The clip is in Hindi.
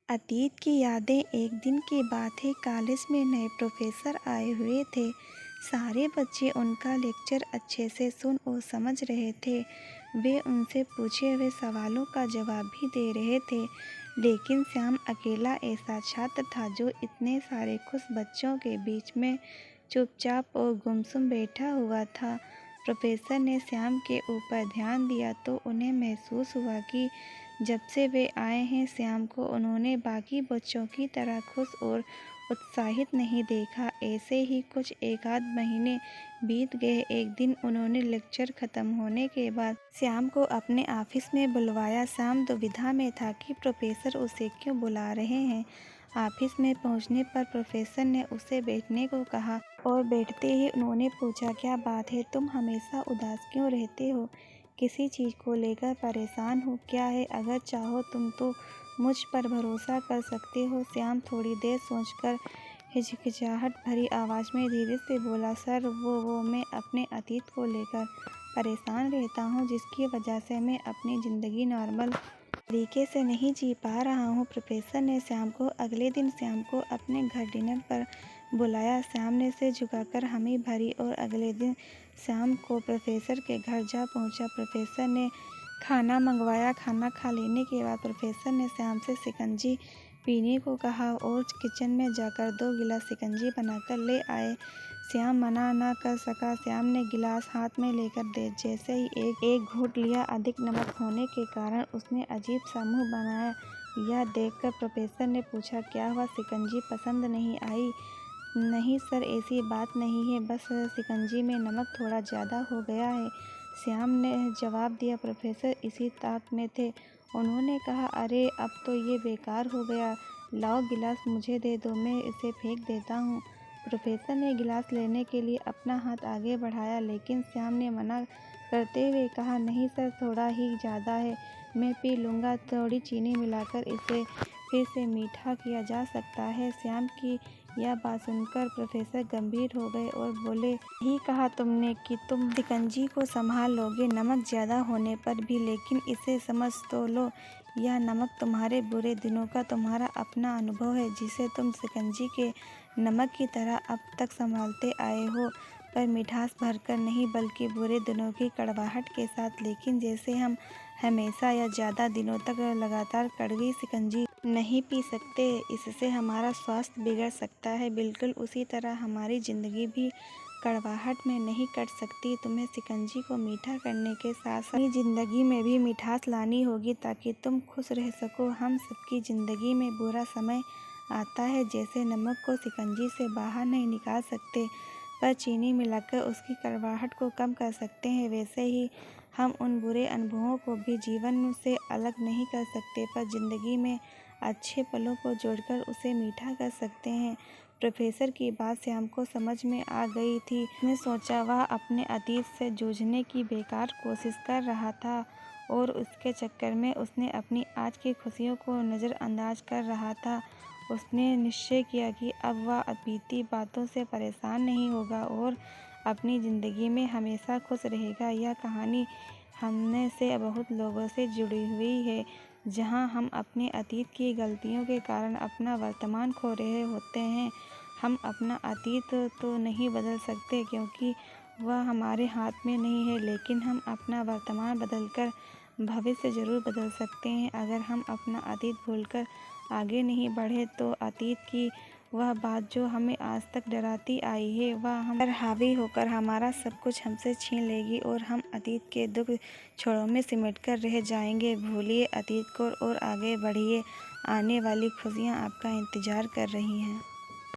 अतीत की यादें। एक दिन की बात है, कॉलेज में नए प्रोफेसर आए हुए थे। सारे बच्चे उनका लेक्चर अच्छे से सुन और समझ रहे थे। वे उनसे पूछे हुए सवालों का जवाब भी दे रहे थे, लेकिन श्याम अकेला ऐसा छात्र था जो इतने सारे खुश बच्चों के बीच में चुपचाप और गुमसुम बैठा हुआ था। प्रोफेसर ने श्याम के ऊपर ध्यान दिया तो उन्हें महसूस हुआ कि जब से वे आए हैं, श्याम को उन्होंने बाकी बच्चों की तरह खुश और उत्साहित नहीं देखा। ऐसे ही कुछ एक आध महीने बीत गए। एक दिन उन्होंने लेक्चर खत्म होने के बाद श्याम को अपने ऑफिस में बुलवाया। श्याम दुविधा में था कि प्रोफेसर उसे क्यों बुला रहे हैं। ऑफिस में पहुंचने पर प्रोफेसर ने उसे बैठने को कहा और बैठते ही उन्होंने पूछा, क्या बात है, तुम हमेशा उदास क्यों रहते हो? किसी चीज़ को लेकर परेशान हो क्या है? अगर चाहो तुम तो मुझ पर भरोसा कर सकते हो। श्याम थोड़ी देर सोचकर हिचकिचाहट भरी आवाज़ में धीरे से बोला, सर वो मैं अपने अतीत को लेकर परेशान रहता हूँ, जिसकी वजह से मैं अपनी ज़िंदगी नॉर्मल तरीके से नहीं जी पा रहा हूँ। प्रोफेसर ने अगले दिन श्याम को अपने घर डिनर पर बुलाया। श्याम ने सिर झुकाकर हामी भरी और अगले दिन श्याम को प्रोफेसर के घर जा पहुँचा। प्रोफेसर ने खाना मंगवाया। खाना खा लेने के बाद प्रोफेसर ने श्याम से शिकंजी पीने को कहा और किचन में जाकर 2 गिलास शिकंजी बनाकर ले आए। श्याम मना न कर सका। श्याम ने गिलास हाथ में लेकर जैसे ही एक घूंट लिया, अधिक नमक होने के कारण उसने अजीब सा मुंह बनाया। यह देखकर प्रोफेसर ने पूछा, क्या हुआ, शिकंजी पसंद नहीं आई? नहीं सर, ऐसी बात नहीं है, बस शिकंजी में नमक थोड़ा ज़्यादा हो गया है, श्याम ने जवाब दिया। प्रोफेसर इसी ताक में थे। उन्होंने कहा, अरे अब तो ये बेकार हो गया, लाओ गिलास मुझे दे दो, मैं इसे फेंक देता हूँ। प्रोफेसर ने गिलास लेने के लिए अपना हाथ आगे बढ़ाया, लेकिन श्याम ने मना करते हुए कहा, नहीं सर, थोड़ा ही ज़्यादा है, मैं पी लूँगा, थोड़ी चीनी मिलाकर इसे फिर से मीठा किया जा सकता है। श्याम की यह बात सुनकर प्रोफेसर गंभीर हो गए और बोले, यही कहा तुमने कि तुम शिकंजी को संभाल लोगे नमक ज़्यादा होने पर भी, लेकिन इसे समझ तो लो, यह नमक तुम्हारे बुरे दिनों का तुम्हारा अपना अनुभव है, जिसे तुम शिकंजी के नमक की तरह अब तक संभालते आए हो, पर मिठास भरकर नहीं, बल्कि बुरे दिनों की कड़वाहट के साथ। लेकिन जैसे हम हमेशा या ज़्यादा दिनों तक लगातार कड़वी शिकंजी नहीं पी सकते, इससे हमारा स्वास्थ्य बिगड़ सकता है, बिल्कुल उसी तरह हमारी ज़िंदगी भी कड़वाहट में नहीं कट सकती। तुम्हें शिकंजी को मीठा करने के साथ साथ अपनी ज़िंदगी में भी मिठास लानी होगी, ताकि तुम खुश रह सको। हम सबकी ज़िंदगी में बुरा समय आता है, जैसे नमक को शिकंजी से बाहर नहीं निकाल सकते, पर चीनी मिलाकर उसकी कड़वाहट को कम कर सकते हैं, वैसे ही हम उन बुरे अनुभवों को भी जीवन से अलग नहीं कर सकते, पर ज़िंदगी में अच्छे पलों को जोड़कर उसे मीठा कर सकते हैं। प्रोफेसर की बात श्याम को समझ में आ गई थी। उसने सोचा, वह अपने अतीत से जूझने की बेकार कोशिश कर रहा था और उसके चक्कर में उसने अपनी आज की खुशियों को नज़रअंदाज कर रहा था। उसने निश्चय किया कि अब वह बीती बातों से परेशान नहीं होगा और अपनी ज़िंदगी में हमेशा खुश रहेगा। यह कहानी हमने से बहुत लोगों से जुड़ी हुई है, जहां हम अपने अतीत की गलतियों के कारण अपना वर्तमान खो रहे होते हैं। हम अपना अतीत तो नहीं बदल सकते, क्योंकि वह हमारे हाथ में नहीं है, लेकिन हम अपना वर्तमान बदलकर भविष्य ज़रूर बदल सकते हैं। अगर हम अपना अतीत भूलकर आगे नहीं बढ़े, तो अतीत की वह बात जो हमें आज तक डराती आई है, वह हम पर हावी होकर हमारा सब कुछ हमसे छीन लेगी और हम अतीत के दुख छोड़ों में सिमटकर रह जाएंगे। भूलिए अतीत को और आगे बढ़िए, आने वाली खुशियाँ आपका इंतज़ार कर रही हैं।